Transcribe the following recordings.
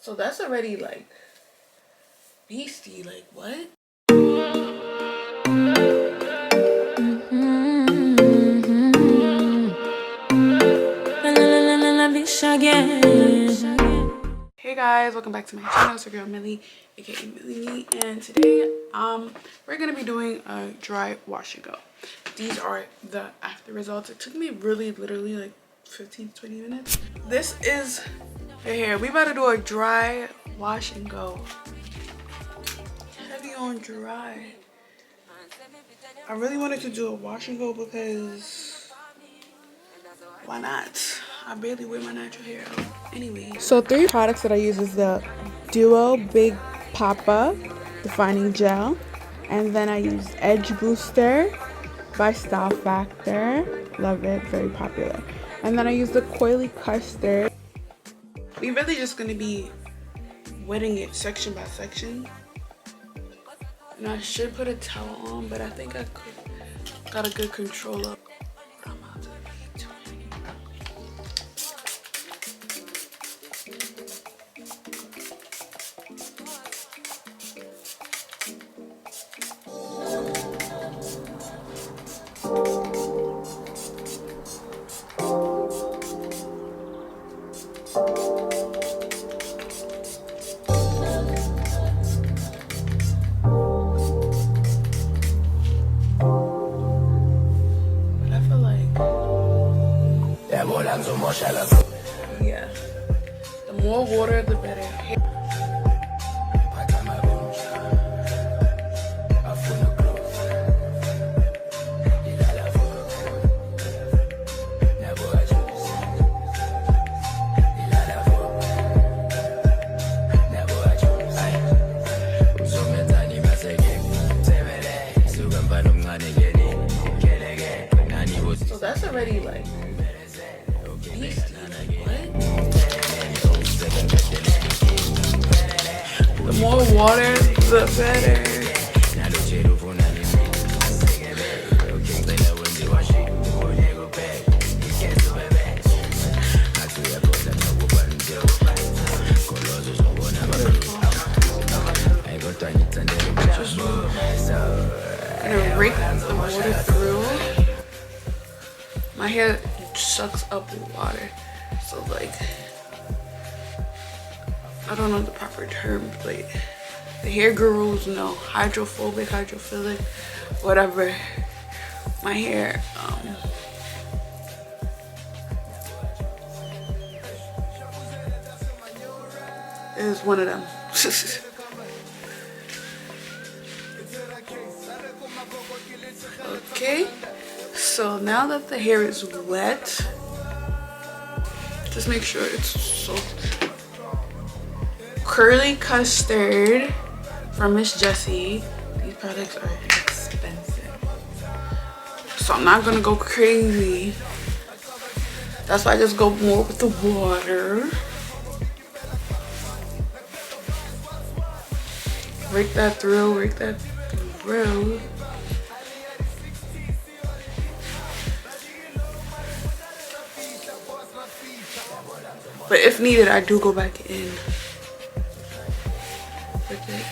So that's already like beastie, like what? Hey guys, welcome back to my channel. It's your girl Millie, aka Millie Me, and today we're gonna be doing a dry wash and go. These are the after results. It took me really literally like 15 to 20 minutes. This is the hair. We about to do a dry wash and go. Heavy on dry. I really wanted to do a wash and go because why not? I barely wear my natural hair out anyway. So 3 products that I use is the Duo Big Papa Defining Gel, and then I use Edge Booster by Style Factor. Love it, very popular. And then I use the Coily Custard. We really just gonna be wetting it section by section. And I should put a towel on, but I think I got a good control of what I'm about to be doing. Yeah, the more water the better. So that's already like beastie. The more water, the better. I'm gonna rake the water through. My hair sucks up water, so like I don't know the proper term, but the hair gurus know hydrophobic, hydrophilic, whatever. My hair is one of them. Okay, so now that the hair is wet, just make sure it's soaked. Curly Custard from Miss Jessie. These products are expensive, so I'm not gonna go crazy. That's why I just go more with the water. Rake that through, rake that through. But if needed, I do go back in with it.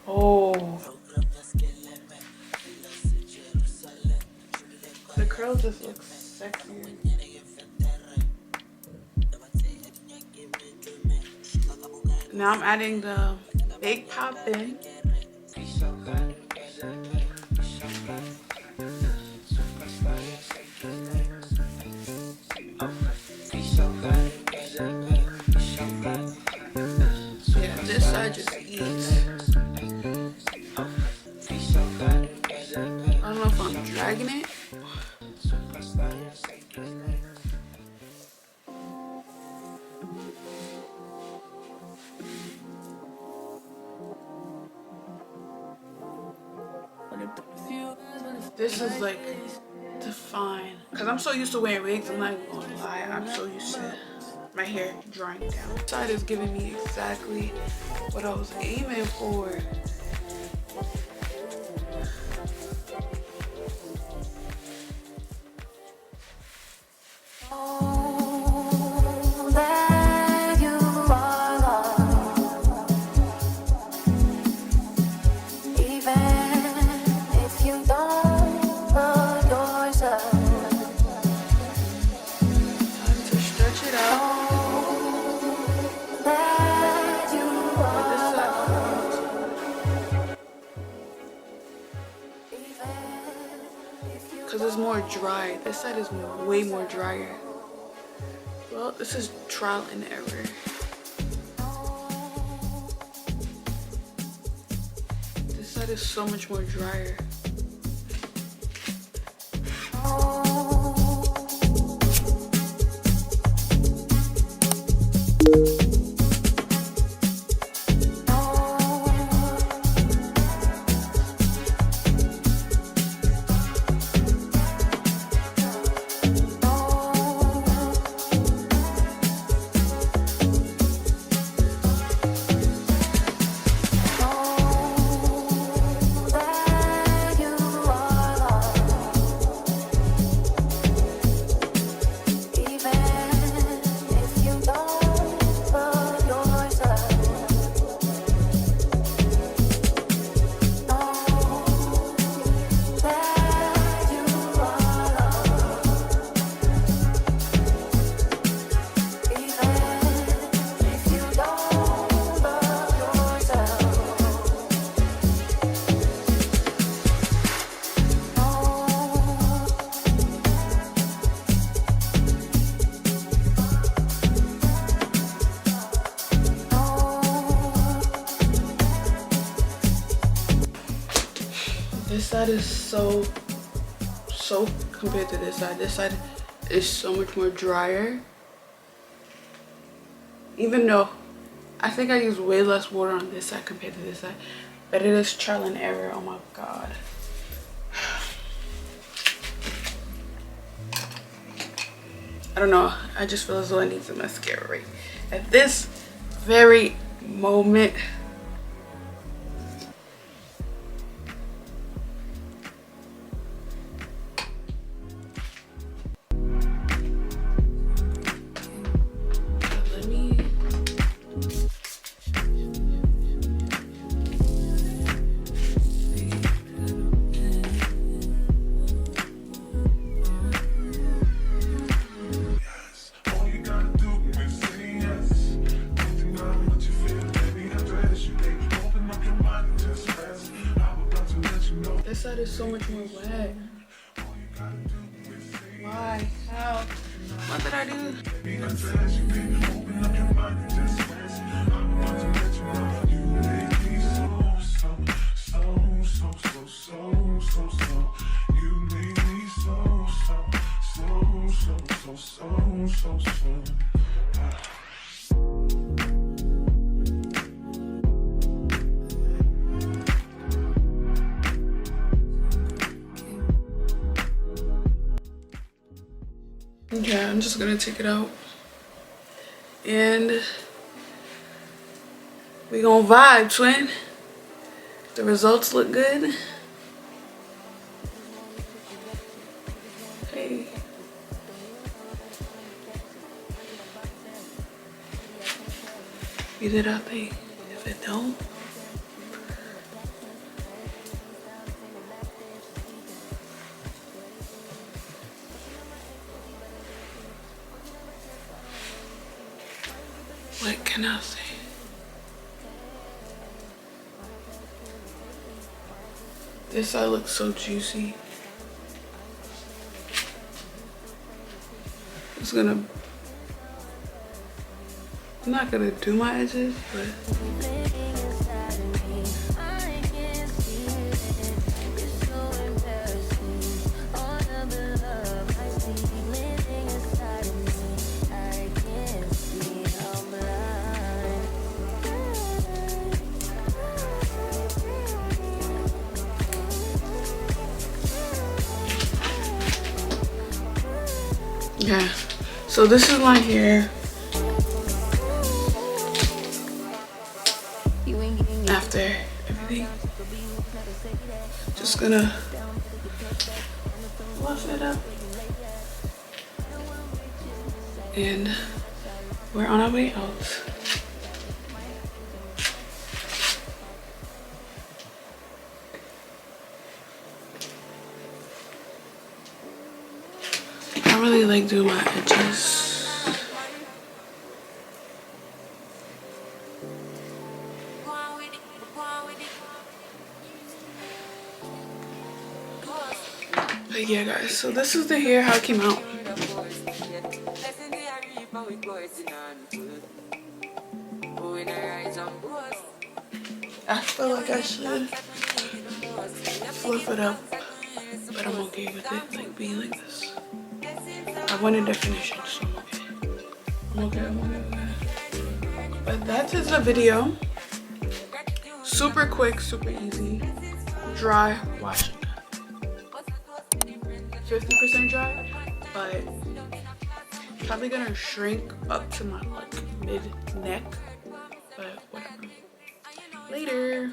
Oh. The curl just looks sexier. Now I'm adding the Big Poppin'. Yeah, this side just eats. I don't know if I'm dragging it. This is like defined. Cause I'm so used to wearing wigs, I'm not even gonna lie. I'm so used to my hair drying down. This side is giving me exactly what I was aiming for. dry. This side is way more drier. Well, this is trial and error. This side is so much more drier. This side is so compared to this side. This side is so much more drier. Even though I think I use way less water on this side compared to this side. But it is trial and error. Oh my god. I don't know. I just feel as though I need some mascara right at this very moment. This side is so much more wet. Why? How? What did I do? Okay, I'm just gonna take it out and we gonna vibe, twin. The results look good. Hey. Get it out there. If it don't, what can I say? This side looks so juicy. I'm not gonna do my edges, but yeah. So this is my hair after everything. Just gonna wash it up and we're on our way out. I really like doing my edges. But yeah guys, so this is the hair how it came out. I feel like I should fluff it up, but I'm okay with it like being like this. I wanted to finish it, so I'm okay. I'm okay with that. But that is the video. Super quick, super easy. Dry washing. 50% dry, but probably gonna shrink up to my like mid neck, but whatever. Later.